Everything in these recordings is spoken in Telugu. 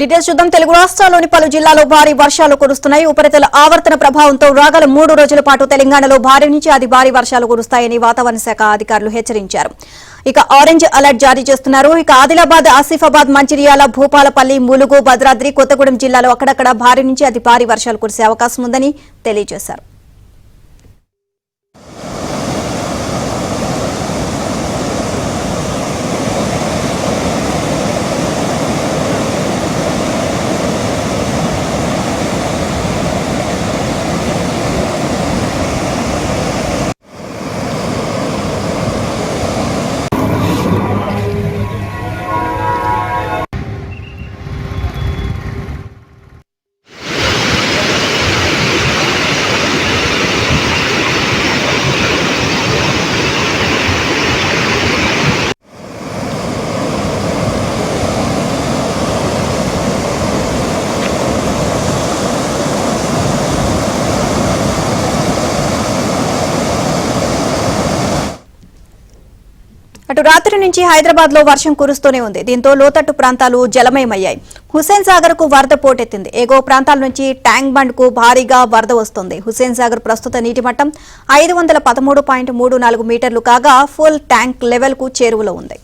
డీటెయిల్స్ చూద్దాం. తెలుగు రాష్ట్రాల్లోని పలు జిల్లాల్లో భారీ వర్షాలు కురుస్తున్నాయి. ఉపరితల ఆవర్తన ప్రభావంతో రాగల 3 రోజుల పాటు తెలంగాణలో భారీ నుంచి అతి భారీ వర్షాలు కురుస్తాయని వాతావరణ శాఖ అధికారులు హెచ్చరించారు. ఇక ఆరెంజ్ అలర్ట్ జారీ చేస్తున్నారు. ఇక ఆదిలాబాద్, ఆసిఫాబాద్, మంచిర్యాల, భూపాలపల్లి, ములుగు, భద్రాద్రి, కొత్తగూడెం జిల్లాలో అక్కడక్కడ భారీ నుంచి అతి భారీ వర్షాలు కురిసే అవకాశం ఉందని తెలియజేశారు. అటు రాత్రి నుంచి హైదరాబాద్ లో వర్షం కురుస్తూనే ఉంది. దీంతో లోతట్టు ప్రాంతాలు జలమయమయ్యాయి. హుస్సేన్ సాగర్ కు వరద పోటెత్తింది. ఎగువ ప్రాంతాల నుంచి ట్యాంక్ బండ్ కు భారీగా వరద వస్తోంది. హుస్సేన్ సాగర్ ప్రస్తుత నీటి మట్టం 513.34 మీటర్లు కాగా ఫుల్ ట్యాంక్ లెవెల్ కు చేరువలో ఉంది.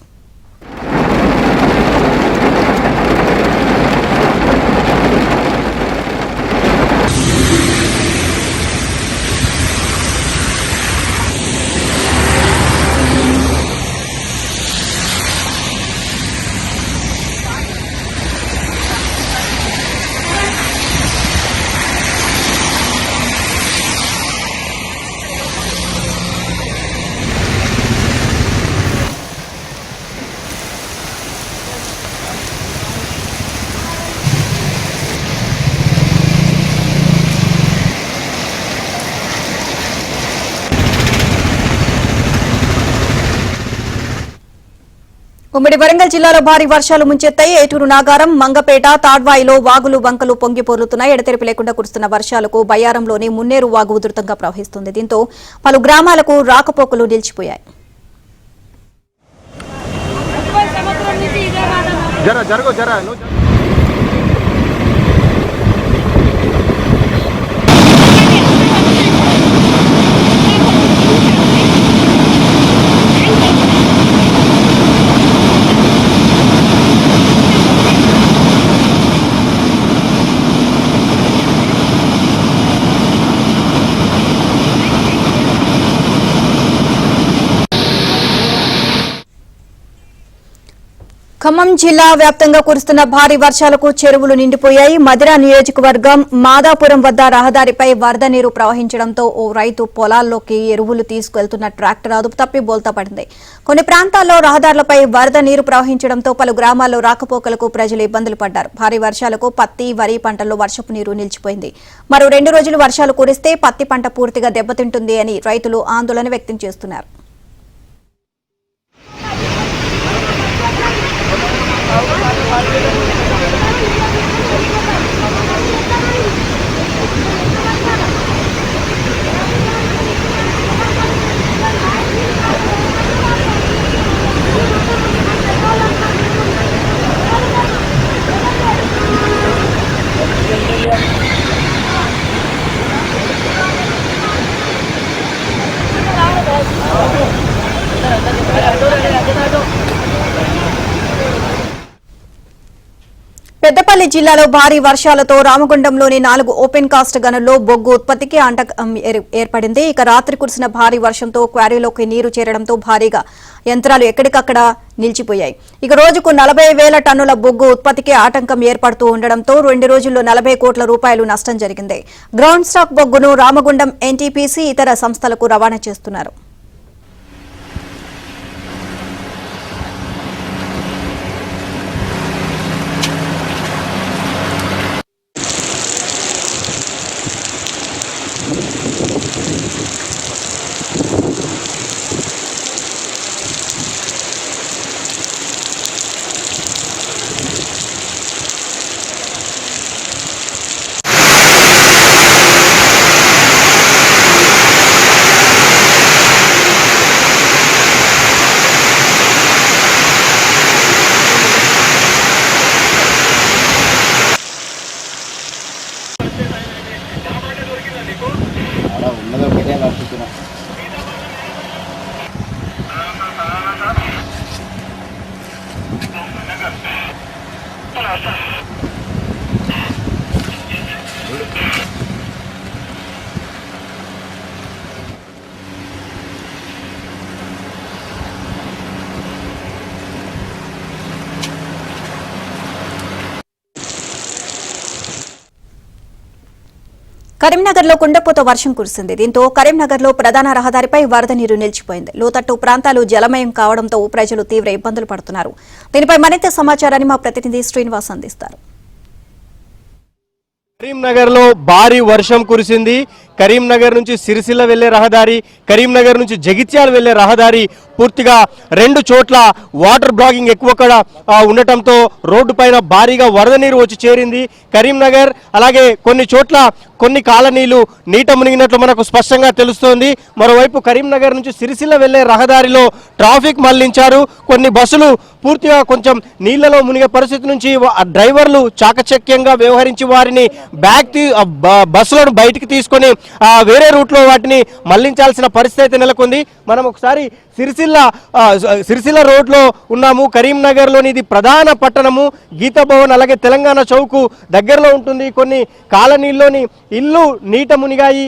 ఉమ్మడి వరంగల్ జిల్లాలో భారీ వర్షాలు ముంచెత్తాయి. ఏటూరు, నాగారం, మంగపేట, తాడ్వాయిలో వాగులు, వంకలు పొంగి పొర్లుతున్నాయి. ఎడతెరిపి లేకుండా కురుస్తున్న వర్షాలకు బయ్యారంలోని మున్నేరు వాగు ఉధృతంగా ప్రవహిస్తుంది. దీంతో పలు గ్రామాలకు రాకపోకలు నిలిచిపోయాయి. ఖమ్మం జిల్లా వ్యాప్తంగా కురుస్తున్న భారీ వర్షాలకు చెరువులు నిండిపోయాయి. మధిర నియోజకవర్గం మాదాపురం వద్ద రహదారిపై వరద నీరు ప్రవహించడంతో ఓ రైతు పొలాల్లోకి ఎరువులు తీసుకెళ్తున్న ట్రాక్టర్ అదుపు తప్పి బోల్తా పడింది. కొన్ని ప్రాంతాల్లో రహదారులపై వరద నీరు ప్రవహించడంతో పలు గ్రామాల్లో రాకపోకలకు ప్రజలు ఇబ్బందులు పడ్డారు. భారీ వర్షాలకు పత్తి, వరి పంటల్లో వర్షపు నీరు నిలిచిపోయింది. మరో 2 రోజులు వర్షాలు కురిస్తే పత్తి పంట పూర్తిగా దెబ్బతింటుంది అని రైతులు ఆందోళన వ్యక్తం చేస్తున్నారు. పెద్దపల్లి జిల్లాలో భారీ వర్షాలతో రామగుండంలోని 4 ఓపెన్ కాస్ట్ గనుల్లో బొగ్గు ఉత్పత్తికి ఆటంకం ఏర్పడింది. ఇక రాత్రి కురిసిన భారీ వర్షంతో క్వారీలోకి నీరు చేరడంతో భారీగా యంత్రాలు ఎక్కడికక్కడ నిలిచిపోయాయి. ఇక రోజుకు 40,000 టన్నుల బొగ్గు ఉత్పత్తికి ఆటంకం ఏర్పడుతూ ఉండడంతో 2 రోజుల్లో 40 కోట్ల రూపాయలు నష్టం జరిగింది. గ్రౌండ్ స్టాక్ బొగ్గును రామగుండం ఎన్టీపీసీ ఇతర సంస్థలకు రవాణా చేస్తున్నారు. కరీంనగర్లో కుండపోత వర్షం కురిసింది. దీంతో కరీంనగర్లో ప్రధాన రహదారిపై వరద నీరు నిలిచిపోయింది. లోతట్టు ప్రాంతాలు జలమయం కావడంతో ప్రజలు తీవ్ర ఇబ్బందులు పడుతున్నారు. దీనిపై మరింత సమాచారాన్ని మా ప్రతినిధి శ్రీనివాస్ అందిస్తారు. కరీంనగర్లో భారీ వర్షం కురిసింది. కరీంనగర్ నుంచి సిరిసిల్ల వెళ్లే రహదారి, కరీంనగర్ నుంచి జగిత్యాల వెళ్లే రహదారి పూర్తిగా రెండు చోట్ల వాటర్ బ్లాగింగ్ ఎక్కువ ఉండటంతో రోడ్డు పైన భారీగా వరద నీరు వచ్చి చేరింది. కరీంనగర్ అలాగే కొన్ని చోట్ల కొన్ని కాలనీలు నీట మునిగినట్లు మనకు స్పష్టంగా తెలుస్తోంది. మరోవైపు కరీంనగర్ నుంచి సిరిసిల్ల వెళ్లే రహదారిలో ట్రాఫిక్ మళ్లించారు. కొన్ని బస్సులు పూర్తిగా కొంచెం నీళ్లలో మునిగే పరిస్థితి నుంచి డ్రైవర్లు చాకచక్యంగా వ్యవహరించి వారిని బస్సులను బయటికి తీసుకొని వేరే రూట్లో వాటిని మళ్లించాల్సిన పరిస్థితి నెలకొంది. మనం ఒకసారి సిరిసిల్ల రోడ్లో ఉన్నాము. కరీంనగర్లోని ఇది ప్రధాన పట్టణము. గీతా భవన్ అలాగే తెలంగాణ చౌక్ దగ్గరలో ఉంటుంది. కొన్ని కాలనీల్లోని ఇల్లు నీట మునిగాయి.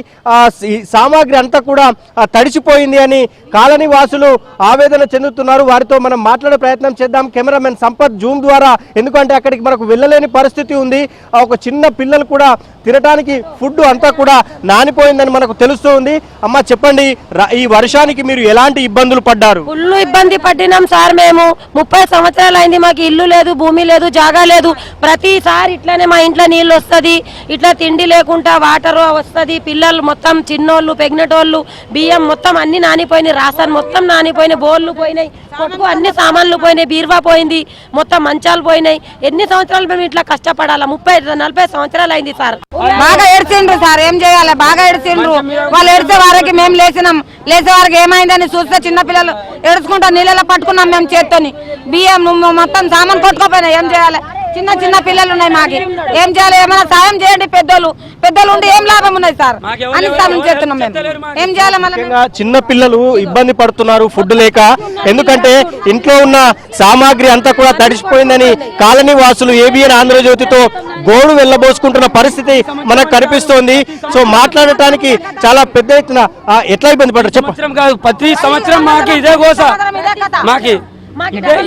సామాగ్రి అంతా కూడా తడిచిపోయింది అని కాలనీ వాసులు ఆవేదన చెందుతున్నారు. వారితో మనం మాట్లాడే ప్రయత్నం చేద్దాం. కెమెరామెన్ సంపత్ జూమ్ ద్వారా, ఎందుకంటే అక్కడికి మనకు వెళ్ళలేని పరిస్థితి ఉంది. ఒక చిన్న పిల్లలు కూడా తినడానికి ఫుడ్ అంతా కూడా నానిపోయిందని మనకు తెలుస్తుంది. అమ్మ చెప్పండి, ఈ వర్షానికి మీరు ఎలాంటి ఇబ్బందులు పడ్డారు? ఫుల్ ఇబ్బంది పడినాం సార్. మేము 30 సంవత్సరాలు అయింది, మాకు ఇల్లు లేదు, భూమి లేదు, జాగా లేదు. ప్రతిసారి ఇట్లానే మా ఇంట్లో నీళ్ళు వస్తుంది, ఇట్లా తిండి లేకుండా వాటర్ వస్తుంది. పిల్లలు మొత్తం చిన్నోళ్ళు, ప్రెగ్నెంటోళ్ళు, బియ్యం మొత్తం అన్ని నానిపోయినాయి, రాసాన్ మొత్తం నానిపోయినాయి, బోర్లు పోయినాయి, కొట్టుకు అన్ని సామాన్లు పోయినాయి, బీరువా పోయింది, మొత్తం మంచాలు పోయినాయి. ఎన్ని సంవత్సరాలు మేము ఇట్లా కష్టపడాలా? 30-40 సంవత్సరాలు అయింది సార్. బాగా ఏడ్చిండ్రు సార్, ఏం చేయాలి? బాగా ఏడ్చిండ్రు. వాళ్ళు ఏడ్చే వారికి మేము లేచినాం. లేచే వారికి ఏమైందని చూస్తే చిన్న పిల్లలు ఏడుచుకుంటా నీళ్ళలో పట్టుకున్నాం మేము చేత్తోని. బియ్యం మొత్తం సామాన్ కొట్టుకోపోయినాయి. ఏం చేయాలి? చిన్న చిన్న పిల్లలు ఉన్నాయి, మాకి ఏం చేయాలి? ఏమైనా సాయం చేయండి. పెద్దలు ఉండి ఏం లాభం ఉన్నది సార్ అని సాయం చేస్తున్నాం మేము. ఏం చేయాలి? చిన్న పిల్లలు ఇబ్బంది పడుతున్నారు ఫుడ్ లేక. ఎందుకంటే ఇంట్లో ఉన్న సామాగ్రి అంతా కూడా తడిసిపోయిందని కాలనీ వాసులు ఏబిఎన్ ఆంధ్రజ్యోతితో గోడు వెళ్ళబోసుకుంటున్న పరిస్థితి మనకు కనిపిస్తోంది. సో మాట్లాడటానికి చాలా పెద్ద ఎత్తున ఎట్లా ఇబ్బంది పడ్డారు చెప్పండి. ప్రతి సంవత్సరం మాకి ఇదే గోస, మాకి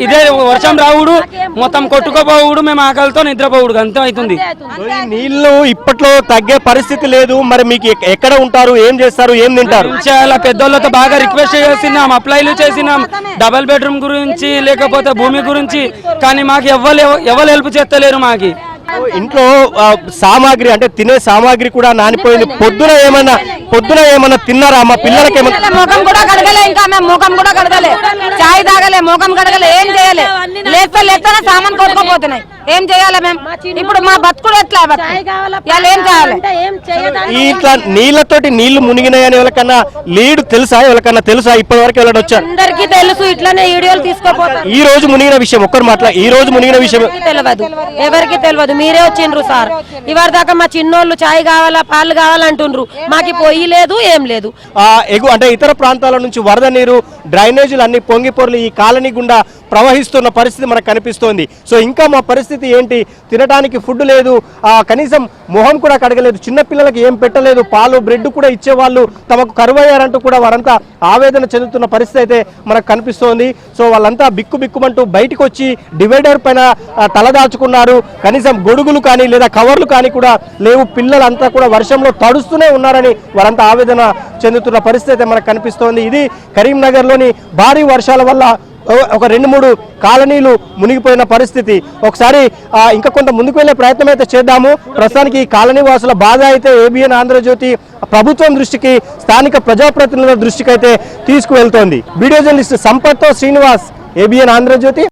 ఇదే వర్షం రావుడు, మొత్తం కొట్టుకోపోవుడు, మేము ఆకలితో నిద్రపోవుడు అంతం అవుతుంది. నీళ్లు ఇప్పట్లో తగ్గే పరిస్థితి లేదు. మరి మీకు ఎక్కడ ఉంటారు, ఏం చేస్తారు, ఏం తింటారు? చాలా పెద్దోళ్ళతో బాగా రిక్వెస్ట్ చేసినాం, అప్లైలు చేసినాం, డబల్ బెడ్రూమ్ గురించి లేకపోతే భూమి గురించి. కానీ మాకు ఎవరు హెల్ప్ చేస్తలేరు. మాకి ఇంట్లో సామాగ్రి అంటే తినే సామాగ్రి కూడా నానిపోయింది. పొద్దున ఏమన్నా తిన్నారా? మా పిల్లలకి ముఖం కూడా కడగలే, ఇంకా మేము ముఖం కూడా కడగలే, చాయ్ తాగలే, ముఖం కడగలే. ఏం చేయాలి? లేస్తేనే సామాన్ కొట్టుకోపోతున్నాయి. ఏం చేయాలి మేము ఇప్పుడు? మా బతుకుడు ఎట్లా? ఏం చేయాలి? ఇట్లా నీళ్లతోటి నీళ్లు మునిగినాయని ఎవరికన్నా లీడ్ తెలుసా? ఎవరికన్నా తెలుసా? ఇప్పటి వరకు ఎవరైనా వచ్చారు? అందరికీ తెలుసు. ఇట్లానే వీడియోలు తీసుకోపోతారు. ఈ రోజు మునిగిన విషయం ఒక్కరు ఈ రోజు మునిగిన విషయం తెలియదు, ఎవరికి తెలియదు. మీరే వచ్చిండ్రు సార్. ఇవాళ దాకా మా చిన్నోళ్ళు చాయ్ కావాలా, పాలు కావాలంటుండ్రు. మాకు పొయ్యి లేదు, ఏం లేదు. అంటే ఇతర ప్రాంతాల నుంచి వరద నీరు, డ్రైనేజీలు అన్ని పొంగి పొర్లి ఈ కాలనీ గుండా ప్రవహిస్తున్న పరిస్థితి మనకు కనిపిస్తోంది. సో ఇంకా మా పరిస్థితి ఏంటి? తినడానికి ఫుడ్ లేదు, కనీసం మొహం కూడా కడగలేదు, చిన్నపిల్లలకి ఏం పెట్టలేదు, పాలు బ్రెడ్ కూడా ఇచ్చేవాళ్ళు తమకు కరువయ్యారంటూ కూడా వారంతా ఆవేదన చెందుతున్న పరిస్థితి అయితే మనకు కనిపిస్తోంది. సో వాళ్ళంతా బిక్కుమంటూ బయటకు వచ్చి డివైడర్ పైన తలదాచుకున్నారు. కనీసం గొడుగులు కానీ లేదా కవర్లు కానీ కూడా లేవు. పిల్లలంతా కూడా వర్షంలో తడుస్తూనే ఉన్నారని వారంతా ఆవేదన చెందుతున్న పరిస్థితి అయితే మనకు కనిపిస్తోంది. ఇది కరీంనగర్లోని భారీ వర్షాల వల్ల ఒక 2-3 కాలనీలు మునిగిపోయిన పరిస్థితి. ఒకసారి ఇంకా కొంత ముందుకు వెళ్లే ప్రయత్నం అయితే చేద్దాము. ప్రస్తుతానికి ఈ కాలనీ వాసుల బాధ అయితే ఏబిఎన్ ఆంధ్రజ్యోతి ప్రభుత్వం దృష్టికి, స్థానిక ప్రజాప్రతినిధుల దృష్టికి అయితే తీసుకువెళ్తోంది. వీడియో జర్నలిస్ట్ సంపత్తో శ్రీనివాస్, ఏబిఎన్ ఆంధ్రజ్యోతి.